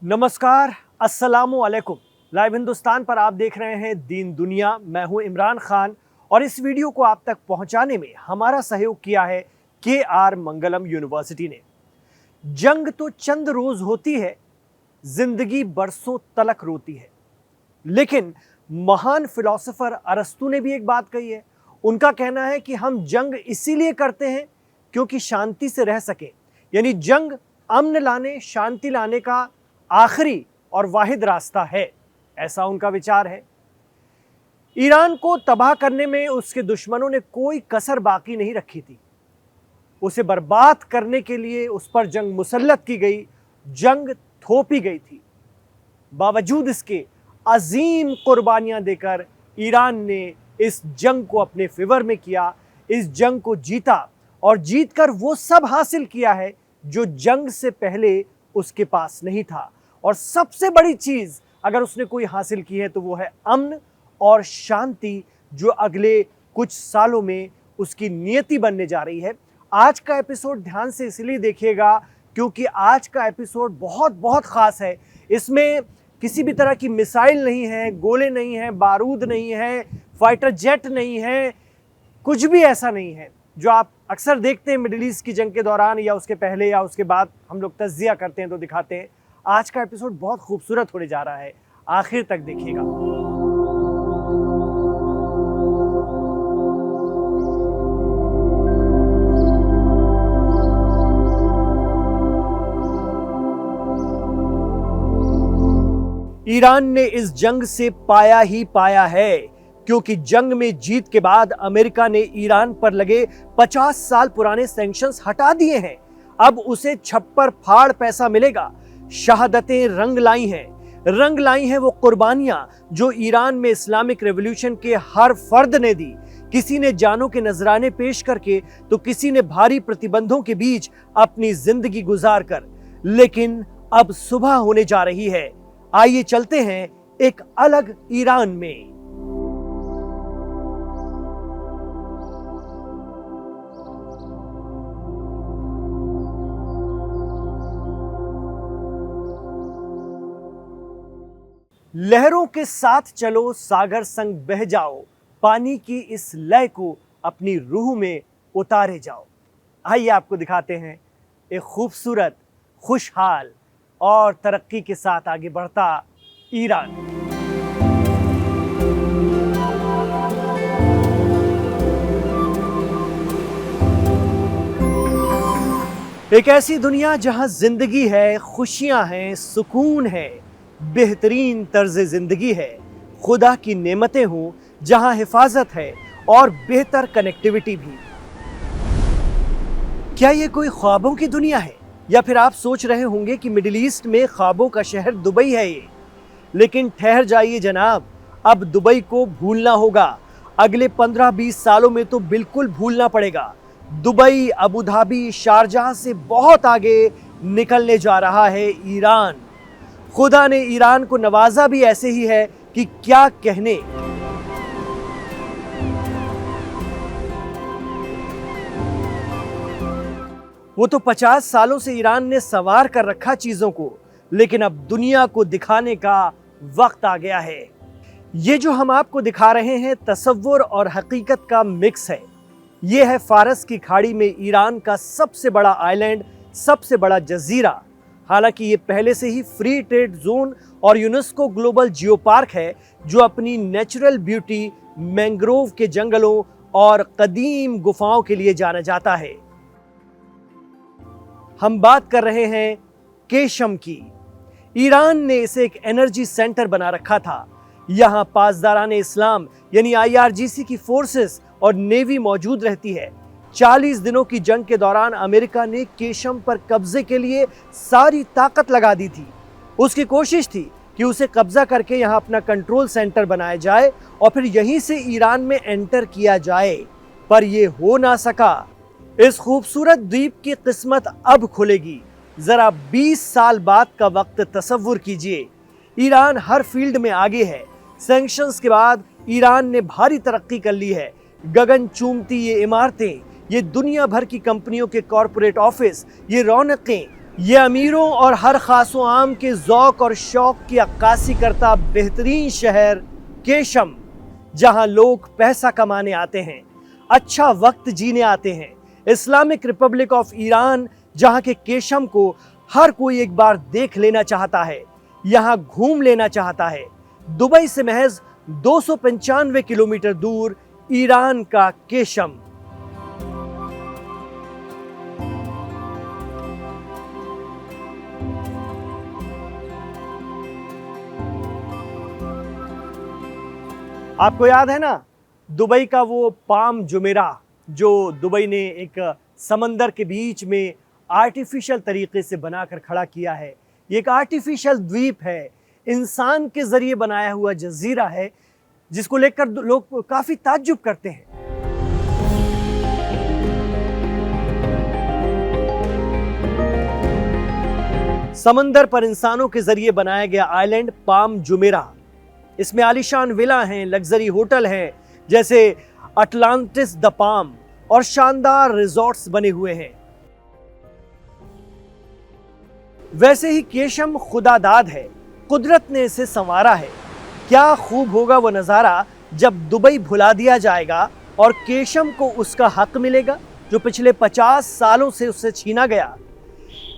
नमस्कार, अस्सलामु अलैकुम। लाइव हिंदुस्तान पर आप देख रहे हैं दीन दुनिया। मैं हूं इमरान खान और इस वीडियो को आप तक पहुंचाने में हमारा सहयोग किया है KR मंगलम यूनिवर्सिटी ने। जंग तो चंद रोज होती है, जिंदगी बरसों तलक रोती है। लेकिन महान फिलोसोफर अरस्तू ने भी एक बात कही है। उनका कहना है कि हम जंग इसीलिए करते हैं क्योंकि शांति से रह सके। यानी जंग अमन लाने, शांति लाने का आखिरी और वाहिद रास्ता है, ऐसा उनका विचार है। ईरान को तबाह करने में उसके दुश्मनों ने कोई कसर बाकी नहीं रखी थी। उसे बर्बाद करने के लिए उस पर जंग मुसल्लत की गई, जंग थोपी गई थी। बावजूद इसके अजीम कुर्बानियां देकर ईरान ने इस जंग को अपने फेवर में किया, इस जंग को जीता और जीतकर वो सब हासिल किया है जो जंग से पहले उसके पास नहीं था। और सबसे बड़ी चीज अगर उसने कोई हासिल की है तो वो है अमन और शांति, जो अगले कुछ सालों में उसकी नियति बनने जा रही है। आज का एपिसोड ध्यान से इसलिए देखिएगा क्योंकि आज का एपिसोड बहुत बहुत खास है। इसमें किसी भी तरह की मिसाइल नहीं है, गोले नहीं है, बारूद नहीं है, फाइटर जेट नहीं है, कुछ भी ऐसा नहीं है जो आप अक्सर देखते हैं मिडिल ईस्ट की जंग के दौरान या उसके पहले या उसके बाद हम लोग तज्जिया करते हैं तो दिखाते हैं। आज का एपिसोड बहुत खूबसूरत होने जा रहा है, आखिर तक देखिएगा। ईरान ने इस जंग से पाया ही पाया है, क्योंकि जंग में जीत के बाद अमेरिका ने ईरान पर लगे 50 साल पुराने सैंक्शंस हटा दिए हैं। अब उसे छप्पर फाड़ पैसा मिलेगा। शहादतें रंग लाई हैं वो कुर्बानियां जो ईरान में इस्लामिक रेवोल्यूशन के हर फर्द ने दी। किसी ने जानों के नजराने पेश करके तो किसी ने भारी प्रतिबंधों के बीच अपनी जिंदगी गुजार कर। लेकिन अब सुबह होने जा रही है। आइए चलते हैं एक अलग ईरान में। लहरों के साथ चलो, सागर संग बह जाओ, पानी की इस लय को अपनी रूह में उतारे जाओ। आइए आपको दिखाते हैं एक खूबसूरत, खुशहाल और तरक्की के साथ आगे बढ़ता ईरान। एक ऐसी दुनिया जहां जिंदगी है, खुशियां हैं, सुकून है, बेहतरीन तर्ज जिंदगी है, खुदा की नेमतें हों, जहां हिफाजत है और बेहतर कनेक्टिविटी भी। क्या ये कोई ख्वाबों की दुनिया है? या फिर आप सोच रहे होंगे कि मिडिल ईस्ट में ख्वाबों का शहर दुबई है ये। लेकिन ठहर जाइए जनाब, अब दुबई को भूलना होगा। अगले 15-20 सालों में तो बिल्कुल भूलना पड़ेगा। दुबई, अबू धाबी, शारजाह से बहुत आगे निकलने जा रहा है ईरान। खुदा ने ईरान को नवाजा भी ऐसे ही है कि क्या कहने। वो तो 50 सालों से ईरान ने संवार कर रखा चीजों को, लेकिन अब दुनिया को दिखाने का वक्त आ गया है। ये जो हम आपको दिखा रहे हैं तसव्वुर और हकीकत का मिक्स है। ये है फारस की खाड़ी में ईरान का सबसे बड़ा आइलैंड, सबसे बड़ा जजीरा। हालांकि ये पहले से ही फ्री ट्रेड जोन और यूनेस्को ग्लोबल जियो पार्क है, जो अपनी नेचुरल ब्यूटी, मैंग्रोव के जंगलों और कदीम गुफाओं के लिए जाना जाता है। हम बात कर रहे हैं केशम की। ईरान ने इसे एक एनर्जी सेंटर बना रखा था। यहां पासदाराने इस्लाम यानी IRGC की फोर्सेस और नेवी मौजूद रहती है। 40 दिनों की जंग के दौरान अमेरिका ने केशम पर कब्जे के लिए सारी ताकत लगा दी थी। उसकी कोशिश थी कि उसे कब्जा करके यहां अपना कंट्रोल सेंटर बनाया जाए और फिर यहीं से ईरान में एंटर किया जाए, पर यह हो ना सका। इस खूबसूरत द्वीप की किस्मत अब खुलेगी। जरा 20 साल बाद का वक्त तसव्वुर कीजिए। ईरान हर फील्ड में आगे है। सैंक्शंस के बाद ईरान ने भारी तरक्की कर ली है। गगन चूमती ये इमारतें, ये दुनिया भर की कंपनियों के कॉरपोरेट ऑफिस, ये रौनकें, ये अमीरों और हर खासो आम के ज़ौक़ और शौक़ की अक्कासी करता बेहतरीन शहर केशम, जहां लोग पैसा कमाने आते हैं, अच्छा वक्त जीने आते हैं। इस्लामिक रिपब्लिक ऑफ ईरान, जहां के केशम को हर कोई एक बार देख लेना चाहता है, यहां घूम लेना चाहता है। दुबई से महज 295 किलोमीटर दूर ईरान का केशम। आपको याद है ना दुबई का वो पाम जुमेरा, जो दुबई ने एक समंदर के बीच में आर्टिफिशियल तरीके से बनाकर खड़ा किया है। ये एक आर्टिफिशियल द्वीप है, इंसान के जरिए बनाया हुआ जजीरा है, जिसको लेकर लोग काफी ताज्जुब करते हैं। समंदर पर इंसानों के जरिए बनाया गया आइलैंड पाम जुमेरा, इसमें आलीशान विला हैं, लग्जरी होटल हैं जैसे अटलांटिस द पाम, और शानदार रिजॉर्ट्स बने हुए हैं। वैसे ही केशम खुदादाद है, कुदरत ने इसे संवारा है। क्या खूब होगा वो नज़ारा जब दुबई भुला दिया जाएगा और केशम को उसका हक मिलेगा जो पिछले 50 सालों से उससे छीना गया।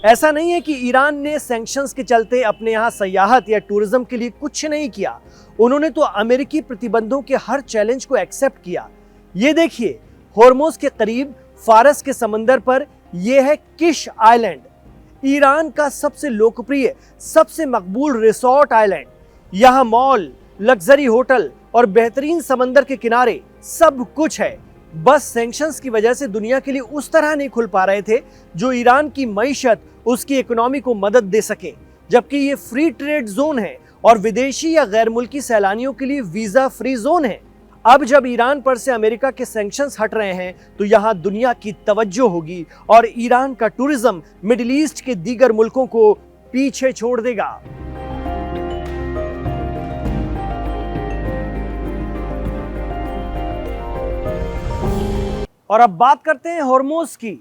ऐसा नहीं है कि ईरान ने सैंक्शंस के चलते अपने यहाँ सयाहत या टूरिज्म के लिए कुछ नहीं किया, उन्होंने तो अमेरिकी प्रतिबंधों के हर चैलेंज को एक्सेप्ट किया। ये देखिए, होर्मुज के करीब फारस के समंदर पर यह है किश आइलैंड, ईरान का सबसे लोकप्रिय, सबसे मकबूल रिसोर्ट आइलैंड। यहाँ मॉल, लग्जरी होटल और बेहतरीन समंदर के किनारे सब कुछ है। बस सैंक्शंस की वजह से दुनिया के लिए उस तरह नहीं खुल पा रहे थे जो ईरान की मईशत, उसकी इकोनॉमी को मदद दे सके। जबकि ये फ्री ट्रेड जोन है और विदेशी या गैर मुल्की सैलानियों के लिए वीजा फ्री जोन है। अब जब ईरान पर से अमेरिका के सैंक्शंस हट रहे हैं तो यहाँ दुनिया की तवज्जो होगी और ईरान का टूरिज्म मिडिल ईस्ट के दीगर मुल्कों को पीछे छोड़ देगा। और अब बात करते हैं होर्मुज की।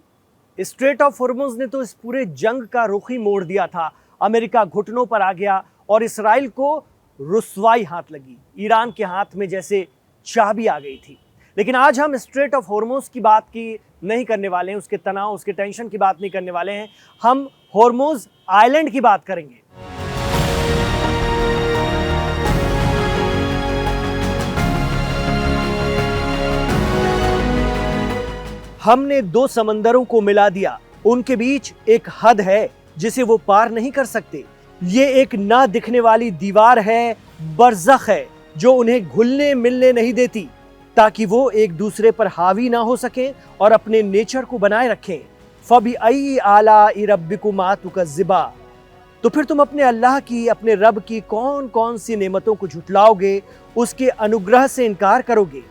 स्ट्रेट ऑफ होर्मुज ने तो इस पूरे जंग का रुख ही मोड़ दिया था। अमेरिका घुटनों पर आ गया और इसराइल को रुसवाई हाथ लगी। ईरान के हाथ में जैसे चाबी आ गई थी। लेकिन आज हम स्ट्रेट ऑफ होर्मुज की बात की नहीं करने वाले हैं, उसके तनाव, उसके टेंशन की बात नहीं करने वाले हैं। हम होर्मुज आइलैंड की बात करेंगे। हमने दो समंदरों को मिला दिया, उनके बीच एक हद है जिसे वो पार नहीं कर सकते। ये एक ना दिखने वाली दीवार है, बरज़ख है, जो उन्हें घुलने मिलने नहीं देती ताकि वो एक दूसरे पर हावी ना हो सके और अपने नेचर को बनाए रखें। फबी आलाई रब्बिकुमा तुकज़्ज़िबा, तो फिर तुम अपने अल्लाह की, अपने रब की कौन कौन सी नेमतों को झुटलाओगे, उसके अनुग्रह से इनकार करोगे।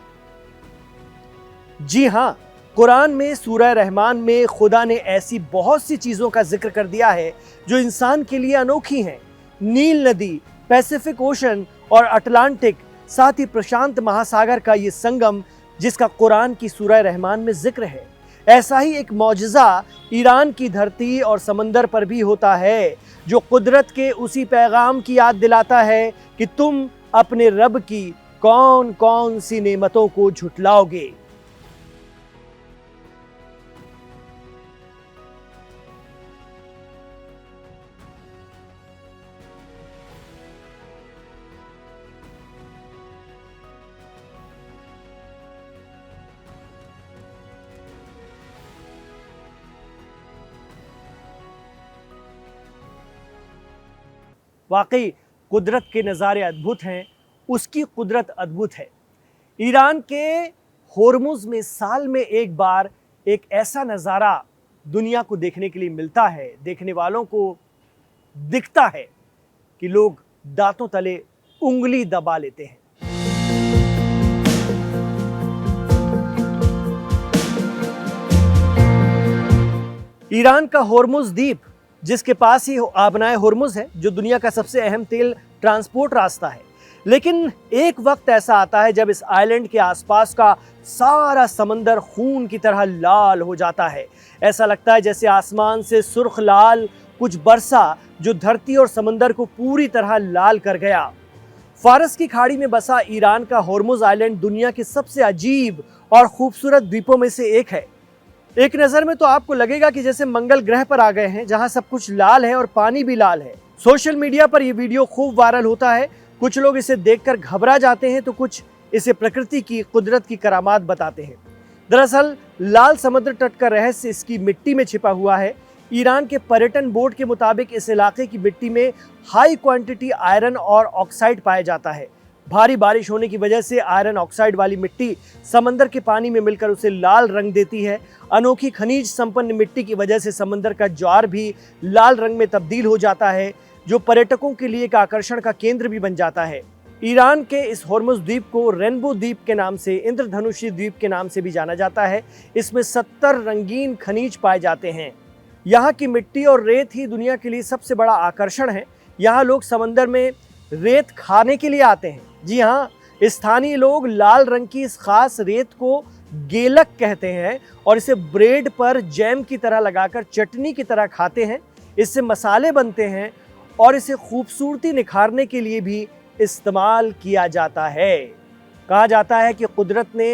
जी हाँ, कुरान में सूरह रहमान में खुदा ने ऐसी बहुत सी चीज़ों का जिक्र कर दिया है जो इंसान के लिए अनोखी हैं। नील नदी, पैसिफिक ओशन और अटलांटिक, साथ ही प्रशांत महासागर का ये संगम जिसका कुरान की सूरह रहमान में जिक्र है। ऐसा ही एक मौजज़ा ईरान की धरती और समंदर पर भी होता है जो कुदरत के उसी पैगाम की याद दिलाता है कि तुम अपने रब की कौन कौन सी नेमतों को झुटलाओगे। वाकई कुदरत के नज़ारे अद्भुत हैं, उसकी कुदरत अद्भुत है। ईरान के होर्मुज में साल में एक बार एक ऐसा नज़ारा दुनिया को देखने के लिए मिलता है, देखने वालों को दिखता है कि लोग दांतों तले उंगली दबा लेते हैं। ईरान का होर्मुज द्वीप, जिसके पास ही आबनाए होर्मुज है, जो दुनिया का सबसे अहम तेल ट्रांसपोर्ट रास्ता है। लेकिन एक वक्त ऐसा आता है जब इस आइलैंड के आसपास का सारा समंदर खून की तरह लाल हो जाता है। ऐसा लगता है जैसे आसमान से सुर्ख लाल कुछ बरसा जो धरती और समंदर को पूरी तरह लाल कर गया। फारस की खाड़ी में बसा ईरान का होर्मुज आइलैंड दुनिया के सबसे अजीब और खूबसूरत द्वीपों में से एक है। एक नज़र में तो आपको लगेगा कि जैसे मंगल ग्रह पर आ गए हैं, जहां सब कुछ लाल है और पानी भी लाल है। सोशल मीडिया पर यह वीडियो खूब वायरल होता है। कुछ लोग इसे देखकर घबरा जाते हैं तो कुछ इसे प्रकृति की कुदरत की करामात बताते हैं। दरअसल लाल समुद्र तट का रहस्य इसकी मिट्टी में छिपा हुआ है। ईरान के पर्यटन बोर्ड के मुताबिक इस इलाके की मिट्टी में हाई क्वांटिटी आयरन और ऑक्साइड पाया जाता है। भारी बारिश होने की वजह से आयरन ऑक्साइड वाली मिट्टी समंदर के पानी में मिलकर उसे लाल रंग देती है। अनोखी खनिज संपन्न मिट्टी की वजह से समंदर का ज्वार भी लाल रंग में तब्दील हो जाता है, जो पर्यटकों के लिए एक आकर्षण का केंद्र भी बन जाता है। ईरान के इस होर्मुज द्वीप को रेनबो द्वीप के नाम से, इंद्रधनुषी द्वीप के नाम से भी जाना जाता है। इसमें 70 रंगीन खनिज पाए जाते हैं। यहाँ की मिट्टी और रेत ही दुनिया के लिए सबसे बड़ा आकर्षण है। यहाँ लोग समंदर में रेत खाने के लिए आते हैं। जी हाँ, स्थानीय लोग लाल रंग की इस खास रेत को गेलक कहते हैं और इसे ब्रेड पर जैम की तरह लगाकर चटनी की तरह खाते हैं। इससे मसाले बनते हैं और इसे खूबसूरती निखारने के लिए भी इस्तेमाल किया जाता है। कहा जाता है कि कुदरत ने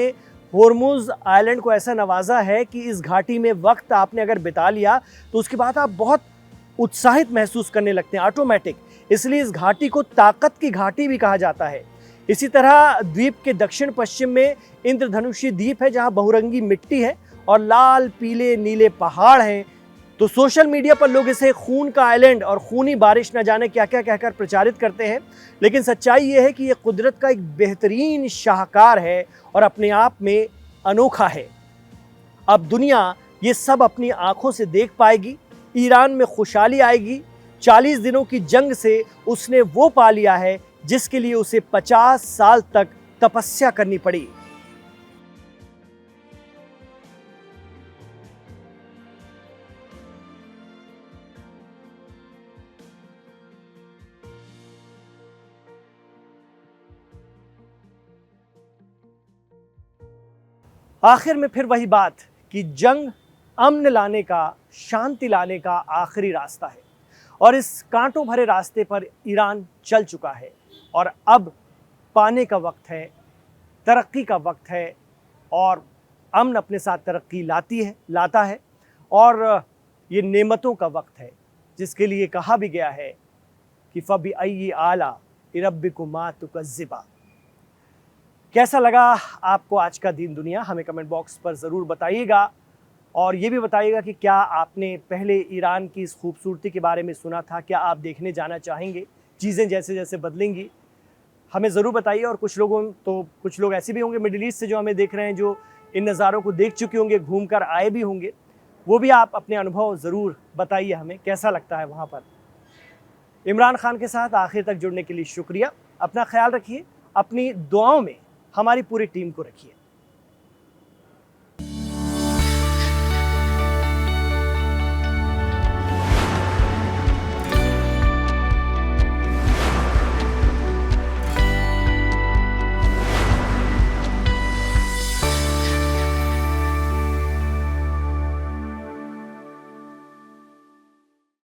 होर्मुज आइलैंड को ऐसा नवाजा है कि इस घाटी में वक्त आपने अगर बिता लिया तो उसके बाद आप बहुत उत्साहित महसूस करने लगते हैं ऑटोमेटिक। इसलिए इस घाटी को ताकत की घाटी भी कहा जाता है। इसी तरह द्वीप के दक्षिण पश्चिम में इंद्रधनुषी द्वीप है, जहां बहुरंगी मिट्टी है और लाल पीले नीले पहाड़ हैं। तो सोशल मीडिया पर लोग इसे खून का आइलैंड और खूनी बारिश न जाने क्या क्या कहकर प्रचारित करते हैं, लेकिन सच्चाई ये है कि यह कुदरत का एक बेहतरीन शाहकार है और अपने आप में अनोखा है। अब दुनिया ये सब अपनी आंखों से देख पाएगी। ईरान में खुशहाली आएगी। 40 दिनों की जंग से उसने वो पा लिया है जिसके लिए उसे 50 साल तक तपस्या करनी पड़ी। आखिर में फिर वही बात कि जंग अमन लाने का, शांति लाने का आखिरी रास्ता है और इस कांटों भरे रास्ते पर ईरान चल चुका है और अब पाने का वक्त है, तरक्की का वक्त है और अमन अपने साथ तरक्की लाता है और ये नेमतों का वक्त है जिसके लिए कहा भी गया है कि फ़बिअय्यि आला रब्बिकुमा तुकज़्ज़िबा। कैसा लगा आपको आज का दीन दुनिया? हमें कमेंट बॉक्स पर ज़रूर बताइएगा और ये भी बताइएगा कि क्या आपने पहले ईरान की इस खूबसूरती के बारे में सुना था? क्या आप देखने जाना चाहेंगे? चीज़ें जैसे जैसे बदलेंगी हमें ज़रूर बताइए। और कुछ लोग ऐसे भी होंगे मिडिल ईस्ट से जो हमें देख रहे हैं, जो इन नज़ारों को देख चुके होंगे, घूम कर आए भी होंगे। वो भी आप अपने अनुभव ज़रूर बताइए हमें, कैसा लगता है वहाँ पर। इमरान खान के साथ आखिर तक जुड़ने के लिए शुक्रिया। अपना ख्याल रखिए, अपनी दुआओं में हमारी पूरी टीम को रखिए।